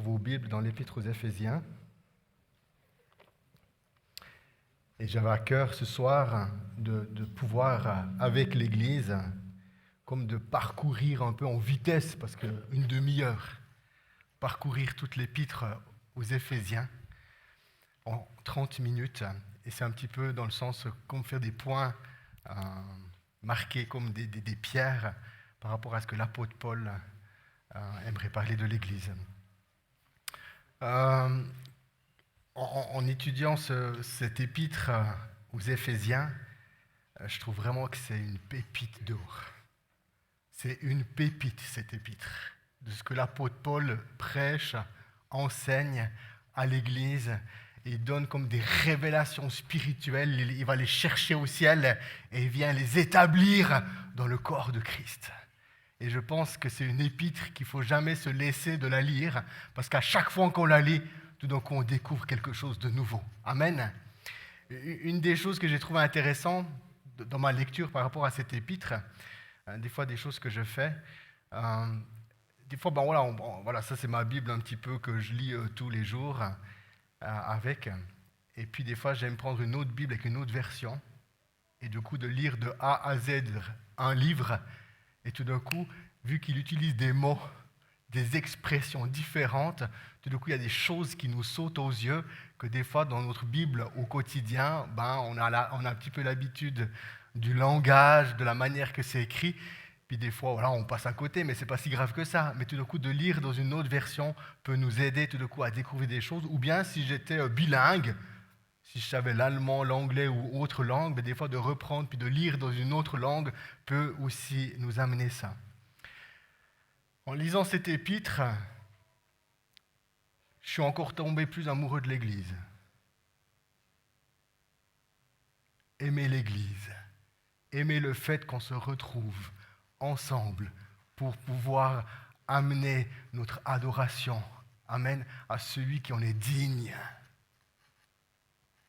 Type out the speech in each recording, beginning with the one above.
vos Bibles dans l'Épître aux Éphésiens. Et j'avais à cœur ce soir de pouvoir, avec l'Église, comme de parcourir un peu en vitesse, parce qu'une demi-heure, parcourir toute l'Épître aux Éphésiens en 30 minutes. Et c'est un petit peu dans le sens comme faire des points marqués comme des pierres par rapport à ce que l'apôtre Paul aimerait parler de l'Église. En étudiant cet épître aux Éphésiens, je trouve vraiment que c'est une pépite d'or. C'est une pépite, cette épître, de ce que l'apôtre Paul prêche, enseigne à l'Église, et il donne comme des révélations spirituelles. Il va les chercher au ciel et il vient les établir dans le corps de Christ. Et je pense que c'est une épître qu'il ne faut jamais se laisser de la lire, parce qu'à chaque fois qu'on la lit, tout d'un coup, on découvre quelque chose de nouveau. Amen. Une des choses que j'ai trouvé intéressant dans ma lecture par rapport à cette épître, des fois des choses que je fais, des fois, voilà, ça c'est ma Bible un petit peu que je lis tous les jours avec. Et puis des fois, j'aime prendre une autre Bible avec une autre version, et du coup de lire de A à Z un livre. Et tout d'un coup, vu qu'il utilise des mots, des expressions différentes, tout d'un coup, il y a des choses qui nous sautent aux yeux, que des fois, dans notre Bible, au quotidien, on a un petit peu l'habitude du langage, de la manière que c'est écrit. Puis des fois, voilà, on passe à côté, mais ce n'est pas si grave que ça. Mais tout d'un coup, de lire dans une autre version peut nous aider tout d'un coup à découvrir des choses. Ou bien, si j'étais bilingue, si je savais l'allemand, l'anglais ou autre langue, mais des fois de reprendre puis de lire dans une autre langue peut aussi nous amener ça. En lisant cette épître, je suis encore tombé plus amoureux de l'Église. Aimer l'Église, aimer le fait qu'on se retrouve ensemble pour pouvoir amener notre adoration, amen, à celui qui en est digne.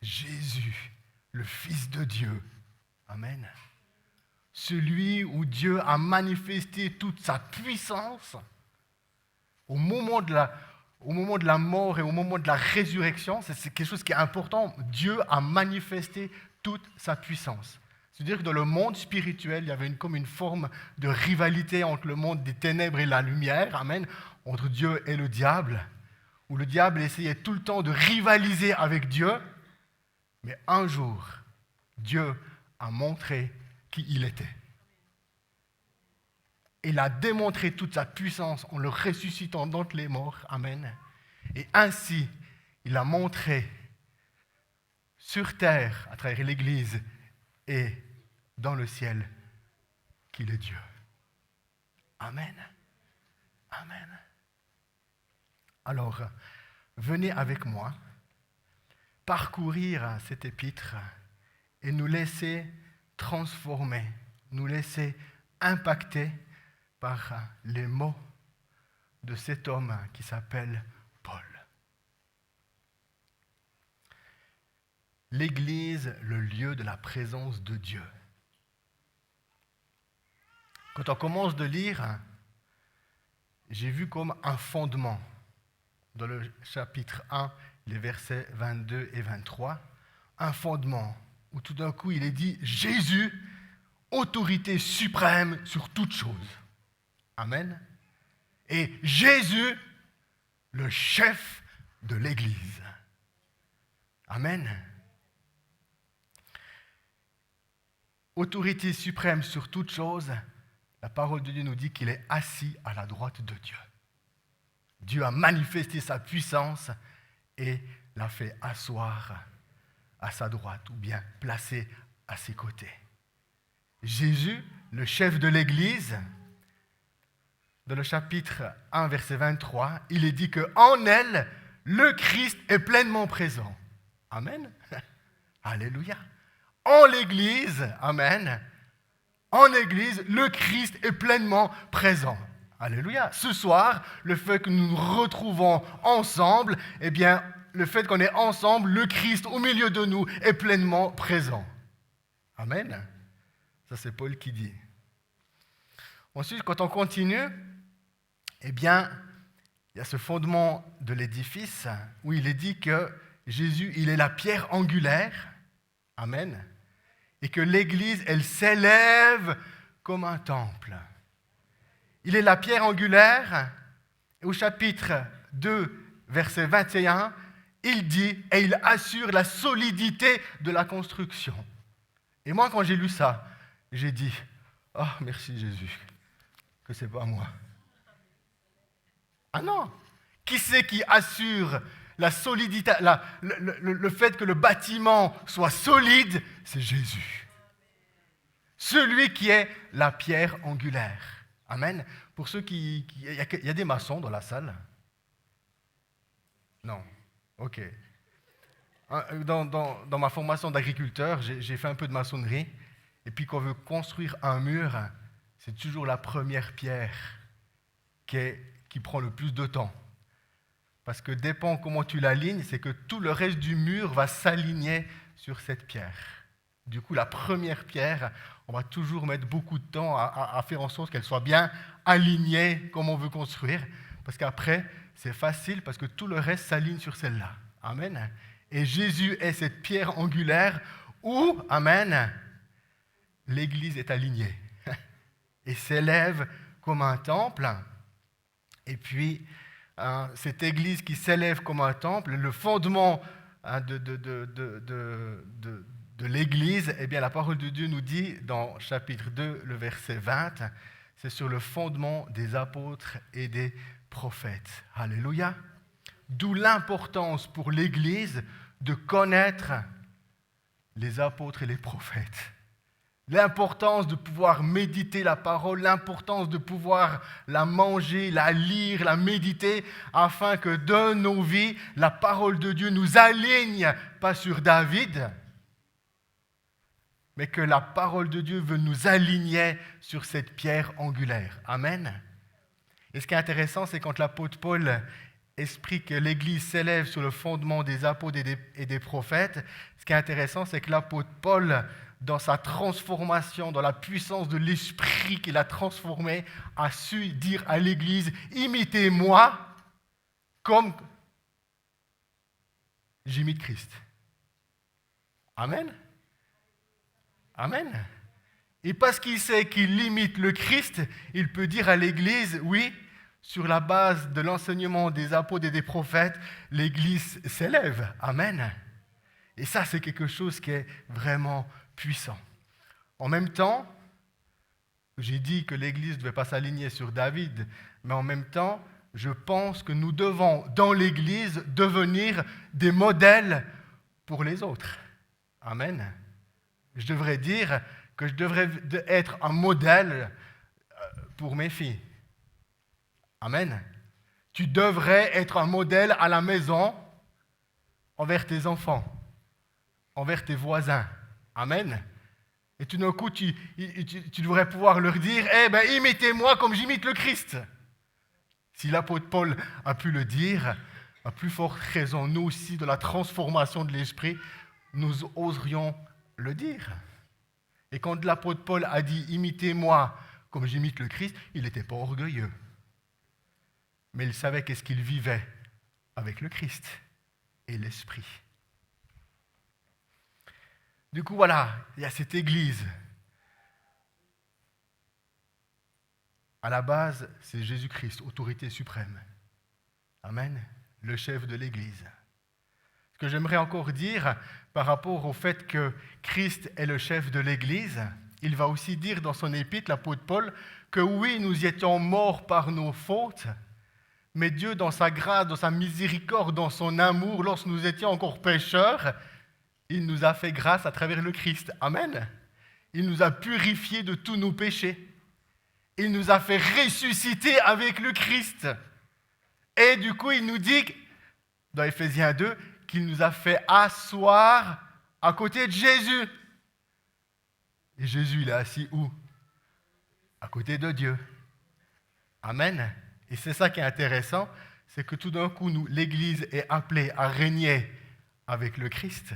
Jésus, le Fils de Dieu. Amen. Celui où Dieu a manifesté toute sa puissance au moment de la mort et au moment de la résurrection. C'est quelque chose qui est important. Dieu a manifesté toute sa puissance. C'est-à-dire que dans le monde spirituel, il y avait comme une forme de rivalité entre le monde des ténèbres et la lumière, amen, entre Dieu et le diable, où le diable essayait tout le temps de rivaliser avec Dieu. Mais un jour, Dieu a montré qui il était. Il a démontré toute sa puissance en le ressuscitant d'entre les morts. Amen. Et ainsi, il a montré sur terre, à travers l'Église et dans le ciel, qu'il est Dieu. Amen. Amen. Alors, venez avec moi parcourir cet épître et nous laisser transformer, nous laisser impacter par les mots de cet homme qui s'appelle Paul. L'Église, le lieu de la présence de Dieu. Quand on commence de lire, j'ai vu comme un fondement dans le chapitre 1, les versets 22 et 23, un fondement où tout d'un coup il est dit Jésus, autorité suprême sur toute chose. Amen. Et Jésus, le chef de l'Église. Amen. Autorité suprême sur toute chose, la parole de Dieu nous dit qu'il est assis à la droite de Dieu. Dieu a manifesté sa puissance et l'a fait asseoir à sa droite ou bien placé à ses côtés. Jésus, le chef de l'Église, dans le chapitre 1, verset 23, il est dit qu'en elle, le Christ est pleinement présent. Amen. Alléluia. En l'Église, amen, en l'Église, le Christ est pleinement présent. Alléluia. Ce soir, le fait que nous nous retrouvons ensemble, eh bien, le fait qu'on est ensemble, le Christ au milieu de nous est pleinement présent. Amen. Ça, c'est Paul qui dit. Ensuite, quand on continue, eh bien, il y a ce fondement de l'édifice où il est dit que Jésus, il est la pierre angulaire. Amen. Et que l'Église, elle s'élève comme un temple. Il est la pierre angulaire. Au chapitre 2, verset 21, il dit et il assure la solidité de la construction. Et moi, quand j'ai lu ça, j'ai dit « Oh, merci Jésus, que ce n'est pas moi. » Ah non! Qui c'est qui assure la solidité, le fait que le bâtiment soit solide? C'est Jésus. Celui qui est la pierre angulaire. Amen. Pour ceux il y a des maçons dans la salle? Non. Ok. Dans ma formation d'agriculteur, j'ai fait un peu de maçonnerie. Et puis quand on veut construire un mur, c'est toujours la première pierre qui prend le plus de temps. Parce que dépend comment tu l'alignes, c'est que tout le reste du mur va s'aligner sur cette pierre. Du coup, la première pierre, on va toujours mettre beaucoup de temps à faire en sorte qu'elle soit bien alignée comme on veut construire. Parce qu'après, c'est facile parce que tout le reste s'aligne sur celle-là. Amen. Et Jésus est cette pierre angulaire où, amen, l'Église est alignée et s'élève comme un temple. Et puis, cette Église qui s'élève comme un temple, le fondement de l'Église, eh bien, la parole de Dieu nous dit dans chapitre 2, le verset 20, c'est sur le fondement des apôtres et des prophètes. Alléluia. D'où l'importance pour l'Église de connaître les apôtres et les prophètes. L'importance de pouvoir méditer la parole, l'importance de pouvoir la manger, la lire, la méditer, afin que dans nos vies, la parole de Dieu nous aligne, pas sur David, mais que la parole de Dieu veut nous aligner sur cette pierre angulaire. Amen. Et ce qui est intéressant, c'est quand l'apôtre Paul explique que l'Église s'élève sur le fondement des apôtres et des prophètes, ce qui est intéressant, c'est que l'apôtre Paul, dans sa transformation, dans la puissance de l'Esprit qu'il a transformé, a su dire à l'Église, imitez-moi comme j'imite Christ. Amen. Amen. Et parce qu'il sait qu'il imite le Christ, il peut dire à l'Église, oui, sur la base de l'enseignement des apôtres et des prophètes, l'Église s'élève. Amen. Et ça, c'est quelque chose qui est vraiment puissant. En même temps, j'ai dit que l'Église ne devait pas s'aligner sur David, mais en même temps, je pense que nous devons, dans l'Église, devenir des modèles pour les autres. Amen. Je devrais dire que je devrais être un modèle pour mes filles. Amen. Tu devrais être un modèle à la maison envers tes enfants, envers tes voisins. Amen. Et tout d'un coup, tu devrais pouvoir leur dire, imitez-moi comme j'imite le Christ. Si l'apôtre Paul a pu le dire, à plus forte raison, nous aussi, de la transformation de l'esprit, nous oserions le dire. Et quand l'apôtre Paul a dit, imitez-moi comme j'imite le Christ, il n'était pas orgueilleux. Mais il savait qu'est-ce qu'il vivait avec le Christ et l'Esprit. Du coup, voilà, il y a cette Église. À la base, c'est Jésus-Christ, autorité suprême. Amen, le chef de l'Église. Ce que j'aimerais encore dire par rapport au fait que Christ est le chef de l'Église, il va aussi dire dans son épître, l'apôtre Paul, que oui, nous y étions morts par nos fautes, mais Dieu, dans sa grâce, dans sa miséricorde, dans son amour, lorsque nous étions encore pécheurs, il nous a fait grâce à travers le Christ. Amen. Il nous a purifiés de tous nos péchés. Il nous a fait ressusciter avec le Christ. Et du coup, il nous dit, dans Éphésiens 2, qu'il nous a fait asseoir à côté de Jésus. Et Jésus, il est assis où? À côté de Dieu. Amen. Et c'est ça qui est intéressant, c'est que tout d'un coup, l'Église est appelée à régner avec le Christ.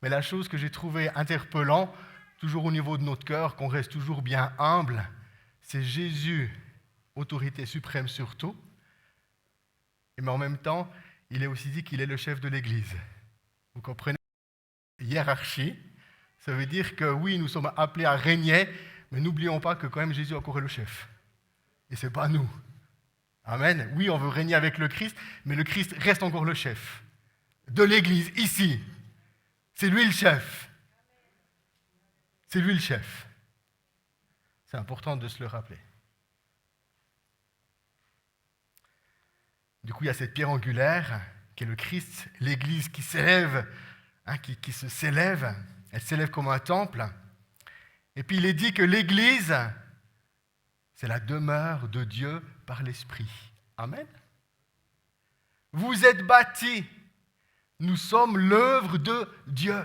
Mais la chose que j'ai trouvée interpellant, toujours au niveau de notre cœur, qu'on reste toujours bien humble, c'est Jésus, autorité suprême sur tout, mais en même temps, il est aussi dit qu'il est le chef de l'Église. Vous comprenez? Hiérarchie, ça veut dire que oui, nous sommes appelés à régner, mais n'oublions pas que quand même Jésus encore est le chef. Et ce n'est pas nous. Amen. Oui, on veut régner avec le Christ, mais le Christ reste encore le chef de l'Église, ici. C'est lui le chef. C'est lui le chef. C'est important de se le rappeler. Du coup, il y a cette pierre angulaire qui est le Christ, l'Église qui s'élève, qui se s'élève. Elle s'élève comme un temple. Et puis il est dit que l'Église, c'est la demeure de Dieu par l'Esprit. Amen. Vous êtes bâtis. Nous sommes l'œuvre de Dieu.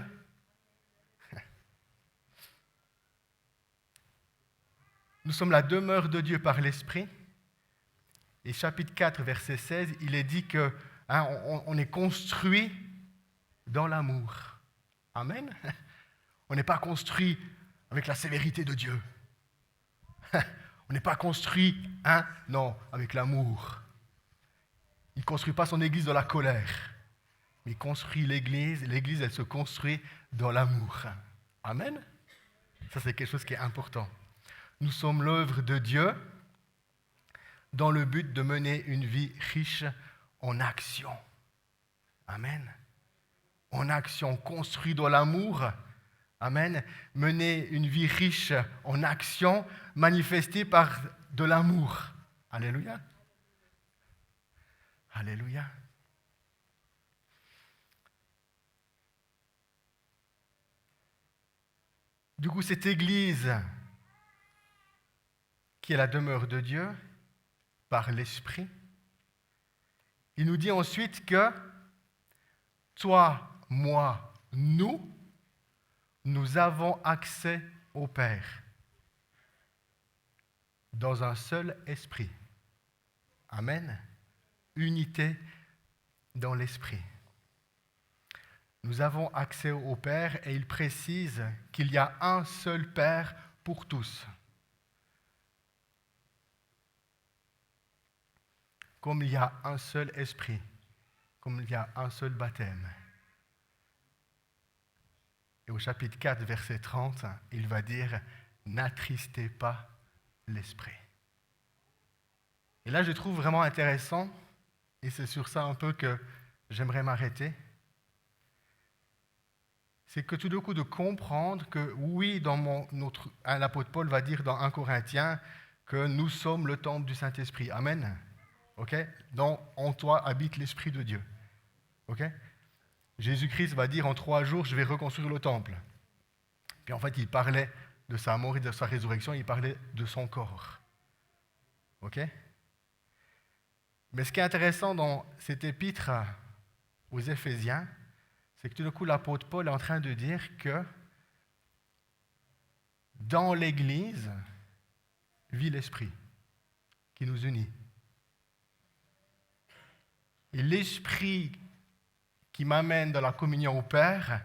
Nous sommes la demeure de Dieu par l'Esprit. Et chapitre 4, verset 16, il est dit que on est construit dans l'amour. Amen. On n'est pas construit avec la sévérité de Dieu. On n'est pas construit, non, avec l'amour. Il ne construit pas son église dans la colère. Mais il construit l'église. L'église, elle se construit dans l'amour. Amen. Ça, c'est quelque chose qui est important. Nous sommes l'œuvre de Dieu dans le but de mener une vie riche en action. Amen. En action, construit dans l'amour. Amen. Mener une vie riche en action, manifestée par de l'amour. Alléluia. Alléluia. Du coup, cette Église, qui est la demeure de Dieu, par l'Esprit, il nous dit ensuite que toi, moi, nous avons accès au Père dans un seul esprit. Amen. Unité dans l'esprit. Nous avons accès au Père et il précise qu'il y a un seul Père pour tous. Comme il y a un seul esprit, comme il y a un seul baptême. Et au chapitre 4, verset 30, il va dire « N'attristez pas l'esprit ». Et là, je trouve vraiment intéressant, et c'est sur ça un peu que j'aimerais m'arrêter, c'est que tout d'un coup de comprendre que oui, l'apôtre Paul va dire dans 1 Corinthiens que nous sommes le temple du Saint-Esprit. Amen. Ok? En toi habite l'Esprit de Dieu. Ok? Jésus-Christ va dire en 3 jours, je vais reconstruire le temple. Puis en fait, il parlait de sa mort et de sa résurrection, il parlait de son corps. Ok? Mais ce qui est intéressant dans cette épître aux Éphésiens, c'est que tout d'un coup, l'apôtre Paul est en train de dire que dans l'Église vit l'Esprit qui nous unit. Et l'Esprit qui m'amène dans la communion au Père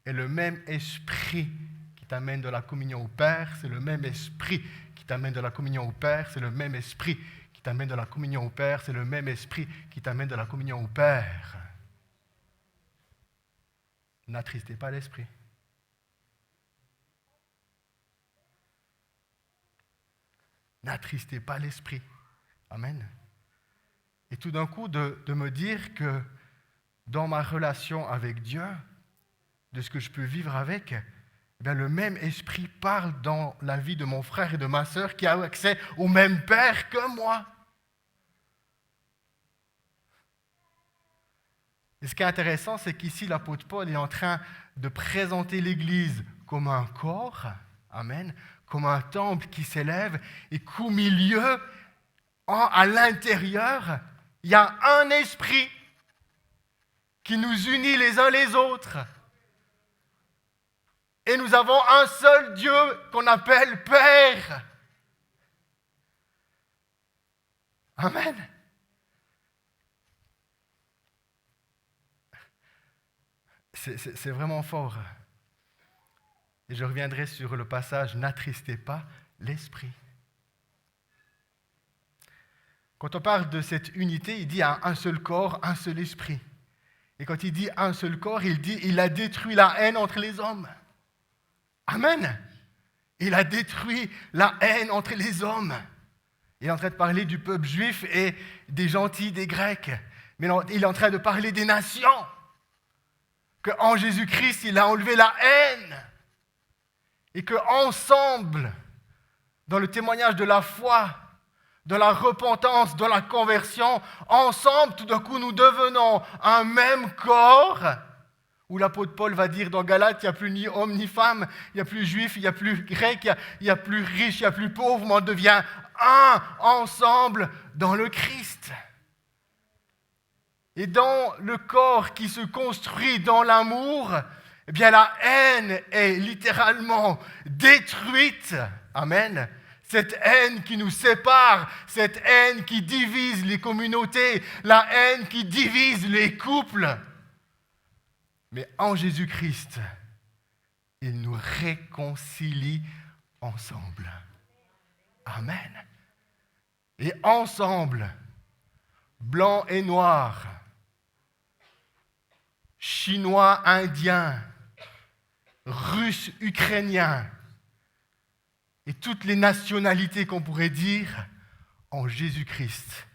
est le même Esprit qui t'amène dans la communion au Père, c'est le même Esprit qui t'amène dans la communion au Père, c'est le même Esprit qui t'amène dans la communion au Père, c'est le même Esprit qui t'amène dans la communion au Père. N'attristez pas l'Esprit. N'attristez pas l'Esprit. Amen. Et tout d'un coup, de me dire que dans ma relation avec Dieu, de ce que je peux vivre avec, eh bien, le même Esprit parle dans la vie de mon frère et de ma sœur qui a accès au même Père que moi. Et ce qui est intéressant, c'est qu'ici, l'apôtre Paul est en train de présenter l'Église comme un corps, amen, comme un temple qui s'élève, et qu'au milieu, à l'intérieur, il y a un esprit qui nous unit les uns les autres. Et nous avons un seul Dieu qu'on appelle Père. Amen. C'est vraiment fort. Et je reviendrai sur le passage « N'attristez pas l'esprit ». Quand on parle de cette unité, il dit un seul corps, un seul esprit. Et quand il dit un seul corps, il dit il a détruit la haine entre les hommes. Amen. Il a détruit la haine entre les hommes. Il est en train de parler du peuple juif et des gentils, des Grecs. Mais il est en train de parler des nations. Qu'en Jésus-Christ, il a enlevé la haine. Et qu'ensemble, dans le témoignage de la foi, de la repentance, de la conversion, ensemble, tout d'un coup, nous devenons un même corps, où l'apôtre Paul va dire dans Galates, il n'y a plus ni homme ni femme, il n'y a plus juif, il n'y a plus grec, il n'y a plus riche, il n'y a plus pauvre, mais on devient un ensemble dans le Christ. Et dans le corps qui se construit dans l'amour, eh bien la haine est littéralement détruite. Amen. Cette haine qui nous sépare, cette haine qui divise les communautés, la haine qui divise les couples. Mais en Jésus-Christ, il nous réconcilie ensemble. Amen. Et ensemble, blanc et noir, chinois, indien, russe, ukrainien, et toutes les nationalités qu'on pourrait dire, en Jésus-Christ,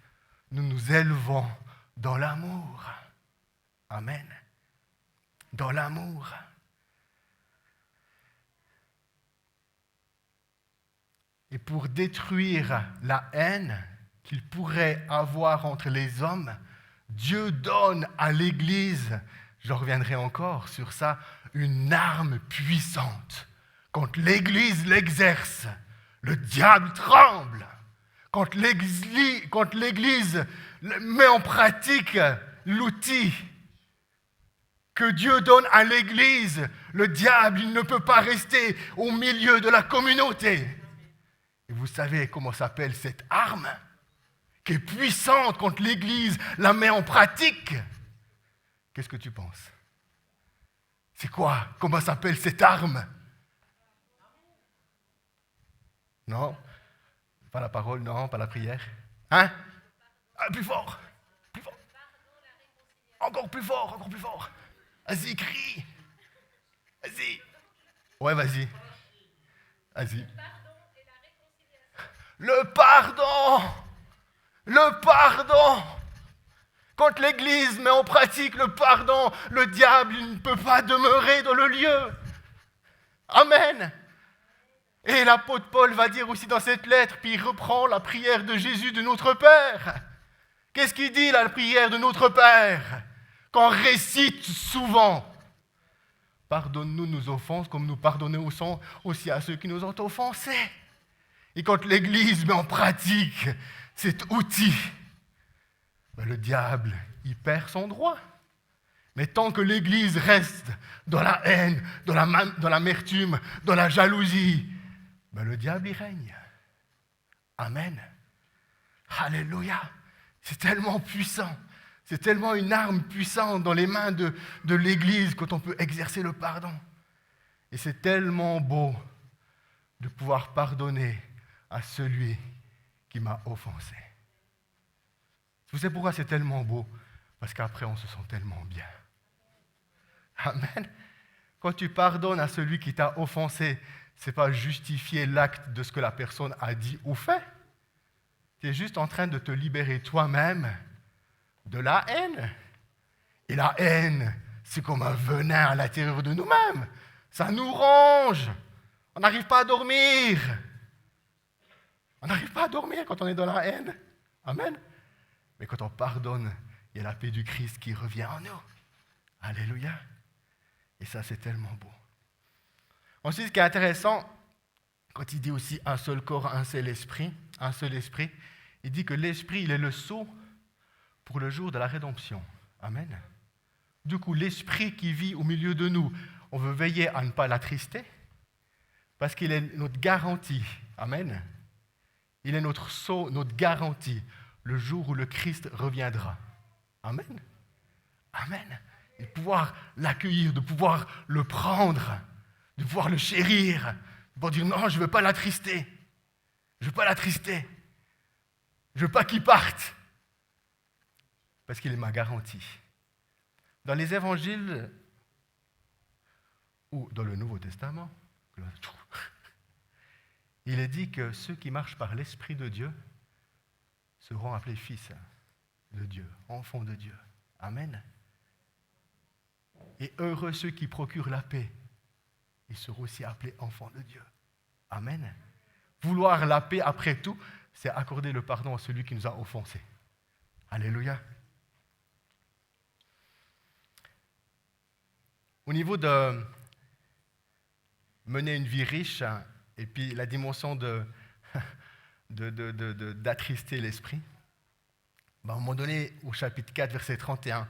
nous nous élevons dans l'amour. Amen. Dans l'amour. Et pour détruire la haine qu'il pourrait avoir entre les hommes, Dieu donne à l'Église, je reviendrai encore sur ça, une arme puissante. Quand l'Église l'exerce, le diable tremble. Quand l'Église met en pratique l'outil que Dieu donne à l'Église, le diable, il ne peut pas rester au milieu de la communauté. Et vous savez comment s'appelle cette arme qui est puissante quand l'Église la met en pratique? Qu'est-ce que tu penses? C'est quoi? Comment s'appelle cette arme? Non? Pas la parole, non, pas la prière. Hein? Ah, plus fort! Plus fort! Encore plus fort, encore plus fort! Vas-y, crie! Vas-y! Ouais, vas-y. Vas-y. Le pardon! Le pardon! Quand l'Église met en pratique le pardon, le diable il ne peut pas demeurer dans le lieu. Amen! Et l'apôtre Paul va dire aussi dans cette lettre, puis il reprend la prière de Jésus de notre Père. Qu'est-ce qu'il dit, la prière de notre Père? Qu'on récite souvent. Pardonne-nous nos offenses comme nous pardonnons aussi à ceux qui nous ont offensés. Et quand l'Église met en pratique cet outil, le diable, il perd son droit. Mais tant que l'Église reste dans la haine, dans l'amertume, dans la jalousie, le diable y règne. Amen. Alléluia. C'est tellement puissant. C'est tellement une arme puissante dans les mains de l'Église quand on peut exercer le pardon. Et c'est tellement beau de pouvoir pardonner à celui qui m'a offensé. Vous savez pourquoi c'est tellement beau? Parce qu'après, on se sent tellement bien. Amen. Quand tu pardonnes à celui qui t'a offensé, ce n'est pas justifier l'acte de ce que la personne a dit ou fait. Tu es juste en train de te libérer toi-même de la haine. Et la haine, c'est comme un venin à l'intérieur de nous-mêmes. Ça nous ronge. On n'arrive pas à dormir. On n'arrive pas à dormir quand on est dans la haine. Amen. Mais quand on pardonne, il y a la paix du Christ qui revient en nous. Alléluia. Et ça, c'est tellement beau. Ensuite, ce qui est intéressant, quand il dit aussi un seul corps, un seul esprit, il dit que l'esprit, il est le sceau pour le jour de la rédemption. Amen. Du coup, l'esprit qui vit au milieu de nous, on veut veiller à ne pas l'attrister, parce qu'il est notre garantie. Amen. Il est notre sceau, notre garantie, le jour où le Christ reviendra. Amen. Amen. Et de pouvoir l'accueillir, de pouvoir le prendre, de pouvoir le chérir, de pouvoir dire non, je ne veux pas l'attrister. Je ne veux pas l'attrister. Je veux pas qu'il parte. Parce qu'il est ma garantie. Dans les évangiles ou dans le Nouveau Testament, il est dit que ceux qui marchent par l'Esprit de Dieu seront appelés fils de Dieu, enfants de Dieu. Amen. Et heureux ceux qui procurent la paix, ils seront aussi appelés enfants de Dieu. Amen. Vouloir la paix, après tout, c'est accorder le pardon à celui qui nous a offensés. Alléluia. Au niveau de mener une vie riche, et puis la dimension d'attrister l'esprit, à un moment donné, au chapitre 4, verset 31,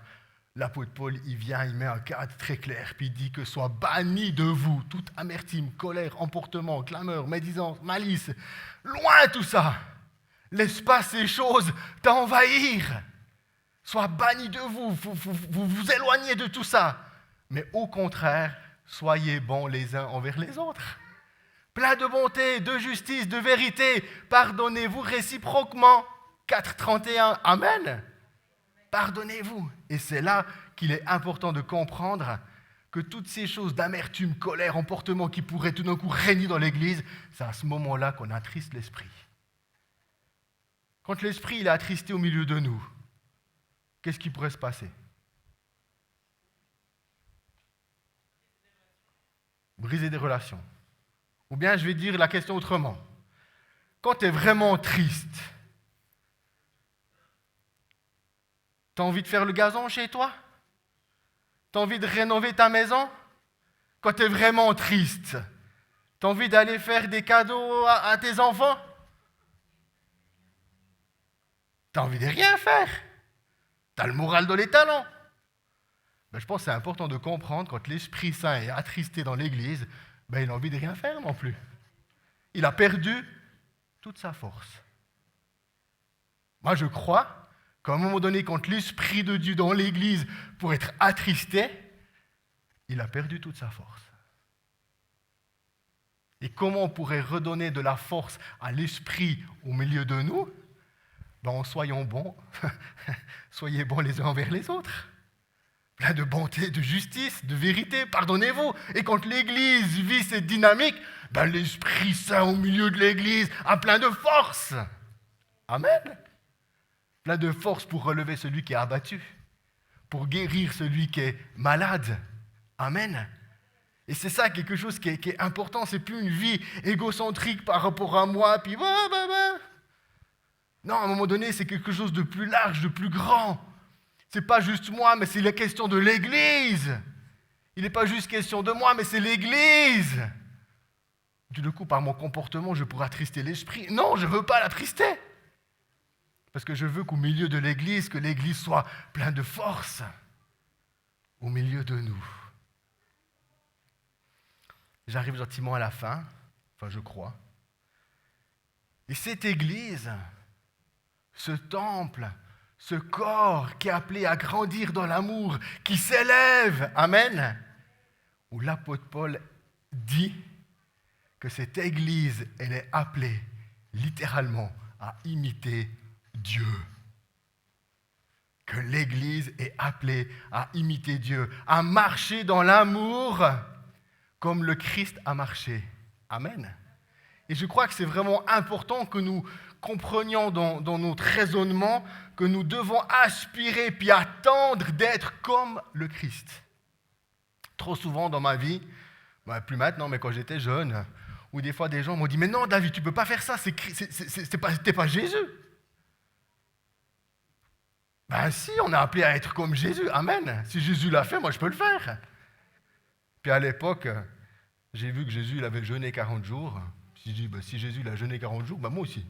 l'apôtre Paul, il vient, il met un cadre très clair, puis il dit que soit banni de vous toute amertume, colère, emportement, clameur, médisance, malice, loin tout ça. Laisse pas ces choses t'envahir. Sois banni de vous, vous éloignez de tout ça. Mais au contraire, soyez bons les uns envers les autres. Plein de bonté, de justice, de vérité, pardonnez-vous réciproquement. 4.31, Amen. Pardonnez-vous. Et c'est là qu'il est important de comprendre que toutes ces choses d'amertume, colère, emportement qui pourraient tout d'un coup régner dans l'Église, c'est à ce moment-là qu'on attriste l'esprit. Quand l'esprit il est attristé au milieu de nous, qu'est-ce qui pourrait se passer? Briser des relations. Ou bien je vais dire la question autrement. Quand tu es vraiment triste, tu as envie de faire le gazon chez toi? Tu as envie de rénover ta maison? Quand tu es vraiment triste, tu as envie d'aller faire des cadeaux à tes enfants? Tu as envie de rien faire? Tu as le moral dans les talons? Je pense que c'est important de comprendre quand l'Esprit Saint est attristé dans l'Église, il n'a envie de rien faire non plus. Il a perdu toute sa force. Moi, je crois qu'à un moment donné, quand l'Esprit de Dieu dans l'Église pour être attristé, il a perdu toute sa force. Et comment on pourrait redonner de la force à l'Esprit au milieu de nous? Soyons bons, soyez bons les uns envers les autres. Plein de bonté, de justice, de vérité, pardonnez-vous. Et quand l'Église vit cette dynamique, l'Esprit Saint au milieu de l'Église a plein de force. Amen. Plein de force pour relever celui qui est abattu, pour guérir celui qui est malade. Amen. Et c'est ça quelque chose qui est important. C'est plus une vie égocentrique par rapport à moi, puis Non, à un moment donné, c'est quelque chose de plus large, de plus grand. C'est pas juste moi, mais c'est la question de l'Église. Il n'est pas juste question de moi, mais c'est l'Église. Du coup, par mon comportement, je pourrais attrister l'Esprit. Non, je ne veux pas l'attrister. Parce que je veux qu'au milieu de l'Église, que l'Église soit pleine de force. Au milieu de nous. J'arrive gentiment à la fin, je crois. Et cette Église, ce temple, ce corps qui est appelé à grandir dans l'amour, qui s'élève, amen, où l'apôtre Paul dit que cette Église, elle est appelée littéralement à imiter Dieu. Que l'Église est appelée à imiter Dieu, à marcher dans l'amour comme le Christ a marché. Amen. Et je crois que c'est vraiment important que nous comprenions dans notre raisonnement que nous devons aspirer puis attendre d'être comme le Christ. Trop souvent dans ma vie, plus maintenant, mais quand j'étais jeune, où des fois des gens m'ont dit « Mais non, David, tu ne peux pas faire ça, t'es pas Jésus. » Si, on est appelé à être comme Jésus. Amen. Si Jésus l'a fait, moi je peux le faire. Puis à l'époque, j'ai vu que Jésus il avait jeûné 40 jours. J'ai dit, si Jésus il a jeûné 40 jours, moi aussi.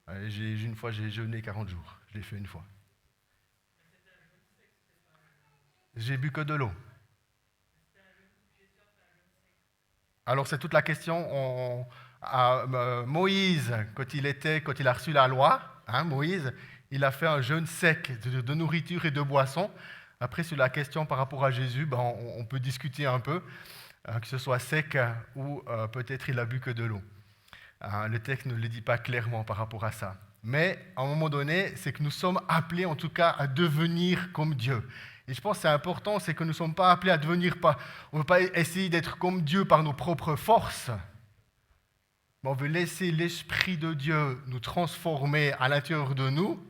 Une fois, j'ai jeûné 40 jours. Je l'ai fait une fois. J'ai bu que de l'eau. Alors, c'est toute la question. Moïse, quand il a reçu la loi, Moïse, il a fait un jeûne sec de nourriture et de boisson. Après, sur la question par rapport à Jésus, on peut discuter un peu, que ce soit sec ou peut-être il a bu que de l'eau. Le texte ne le dit pas clairement par rapport à ça. mais à un moment donné, c'est que nous sommes appelés en tout cas à devenir comme Dieu. Et je pense que c'est important, c'est que nous ne sommes pas appelés à devenir, on ne veut pas essayer d'être comme Dieu par nos propres forces, mais on veut laisser l'Esprit de Dieu nous transformer à l'intérieur de nous,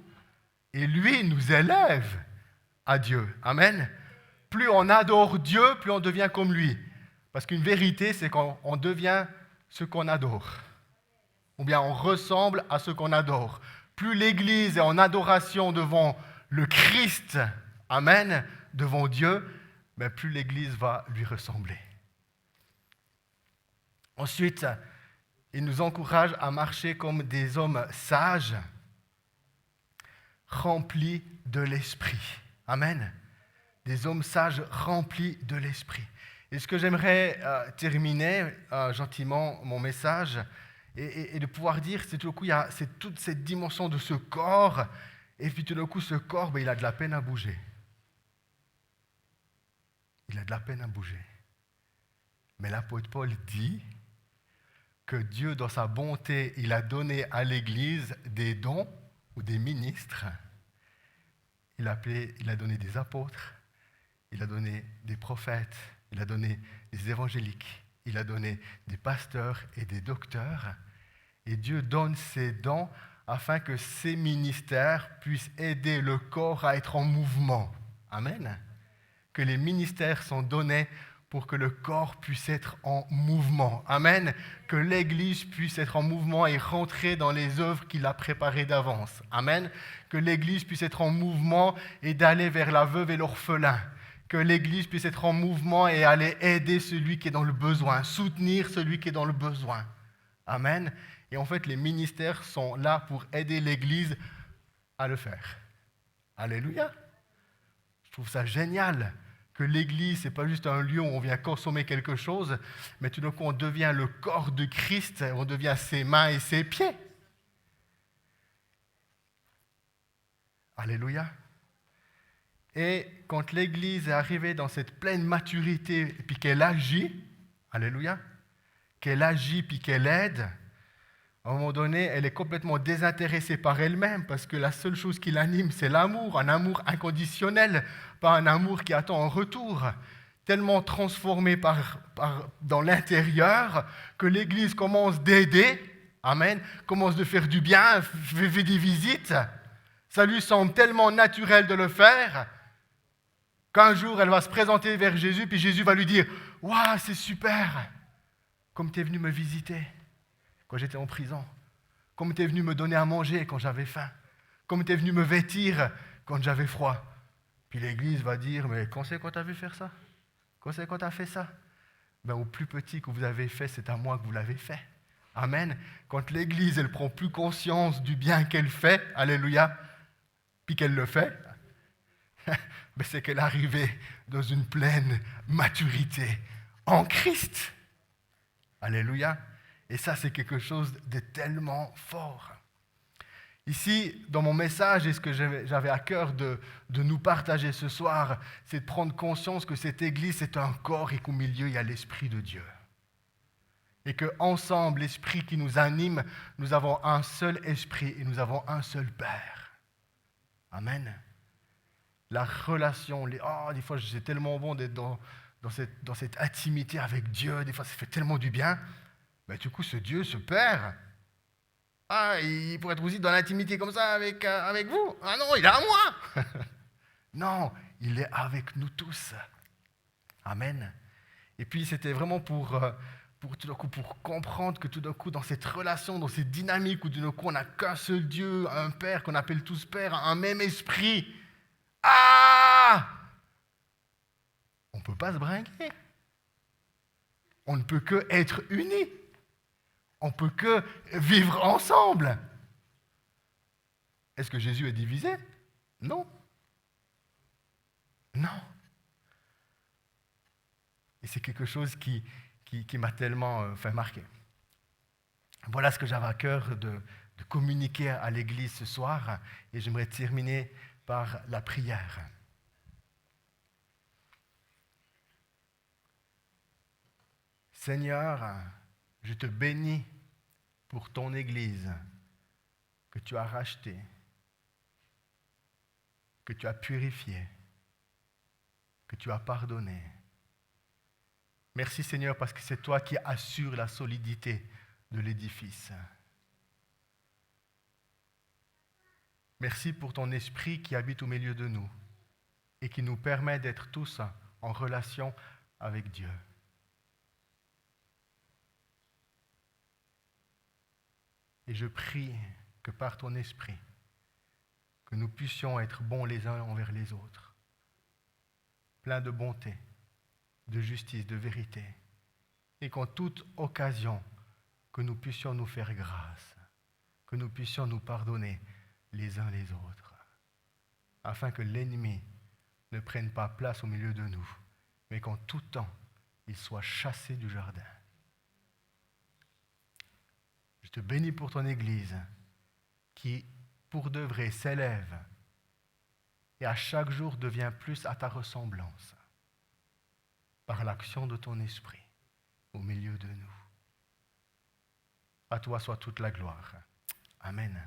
et lui nous élève à Dieu. Amen. Plus on adore Dieu, plus on devient comme lui. Parce qu'une vérité, c'est qu'on devient ce qu'on adore. Ou bien on ressemble à ce qu'on adore. Plus l'Église est en adoration devant le Christ, amen, devant Dieu, mais plus l'Église va lui ressembler. Ensuite, il nous encourage à marcher comme des hommes sages, remplis de l'Esprit. Amen. Des hommes sages remplis de l'Esprit. Et ce que j'aimerais terminer gentiment mon message et de pouvoir dire, c'est tout d'un coup, c'est toute cette dimension de ce corps, et puis tout d'un coup, ce corps, il a de la peine à bouger. Il a de la peine à bouger. Mais l'apôtre Paul dit que Dieu, dans sa bonté, il a donné à l'Église des dons ou des ministres. Il a donné des apôtres, il a donné des prophètes, il a donné des évangéliques, il a donné des pasteurs et des docteurs. Et Dieu donne ces dons afin que ces ministères puissent aider le corps à être en mouvement. Amen. Que les ministères sont donnés pour que le corps puisse être en mouvement. Amen. Que l'Église puisse être en mouvement et rentrer dans les œuvres qu'il a préparées d'avance. Amen. Que l'Église puisse être en mouvement et d'aller vers la veuve et l'orphelin. Que l'Église puisse être en mouvement et aller aider celui qui est dans le besoin, soutenir celui qui est dans le besoin. Amen. Et en fait, les ministères sont là pour aider l'Église à le faire. Alléluia. Je trouve ça génial que l'Église, ce n'est pas juste un lieu où on vient consommer quelque chose, mais tout d'un coup, on devient le corps de Christ, on devient ses mains et ses pieds. Alléluia. Et quand l'Église est arrivée dans cette pleine maturité, et puis qu'elle agit, alléluia, qu'elle agit puis qu'elle aide, à un moment donné, elle est complètement désintéressée par elle-même parce que la seule chose qui l'anime, c'est l'amour, un amour inconditionnel, pas un amour qui attend un retour. Tellement transformé dans l'intérieur que l'Église commence d'aider, amen, commence de faire du bien, fait des visites. Ça lui semble tellement naturel de le faire qu'un jour, elle va se présenter vers Jésus, puis Jésus va lui dire « Waouh, c'est super, comme tu es venu me visiter quand j'étais en prison, comme tu es venu me donner à manger quand j'avais faim, comme tu es venu me vêtir quand j'avais froid. » Puis l'Église va dire « Mais quand c'est qu'on t'a vu faire ça? Quand c'est qu'on t'a fait ça? » Ben, au plus petit que vous avez fait, c'est à moi que vous l'avez fait. Amen. Quand l'Église, elle prend plus conscience du bien qu'elle fait, alléluia, puis qu'elle le fait, ben c'est qu'elle est arrivée dans une pleine maturité en Christ. Alléluia. Et ça, c'est quelque chose de tellement fort. Ici, dans mon message, et ce que j'avais à cœur de nous partager ce soir, c'est de prendre conscience que cette Église, c'est un corps et qu'au milieu, il y a l'Esprit de Dieu. Et qu'ensemble, l'Esprit qui nous anime, nous avons un seul Esprit et nous avons un seul Père. Amen. La relation, des fois, c'est tellement bon d'être dans cette intimité avec Dieu. Des fois, ça fait tellement du bien. Mais du coup, ce Dieu, ce Père, il pourrait être aussi dans l'intimité comme ça avec vous. Ah non, il est à moi. Non, il est avec nous tous. Amen. Et puis, c'était vraiment pour tout d'un coup, pour comprendre que tout d'un coup, dans cette relation, dans cette dynamique où tout d'un coup, on n'a qu'un seul Dieu, un Père qu'on appelle tous Père, un même esprit. On ne peut pas se brinquer. On ne peut que être unis. On ne peut que vivre ensemble. Est-ce que Jésus est divisé? Non. Non. Et c'est quelque chose qui m'a tellement fait marquer. Voilà ce que j'avais à cœur de communiquer à l'Église ce soir. Et j'aimerais terminer par la prière. Seigneur, je te bénis pour ton Église que tu as racheté, que tu as purifié, que tu as pardonné. Merci Seigneur parce que c'est toi qui assures la solidité de l'édifice. Merci pour ton esprit qui habite au milieu de nous et qui nous permet d'être tous en relation avec Dieu. Et je prie que par ton esprit, que nous puissions être bons les uns envers les autres, pleins de bonté, de justice, de vérité, et qu'en toute occasion, que nous puissions nous faire grâce, que nous puissions nous pardonner les uns les autres, afin que l'ennemi ne prenne pas place au milieu de nous, mais qu'en tout temps, il soit chassé du jardin. Je te bénis pour ton Église qui, pour de vrai, s'élève et à chaque jour devient plus à ta ressemblance par l'action de ton esprit au milieu de nous. À toi soit toute la gloire. Amen.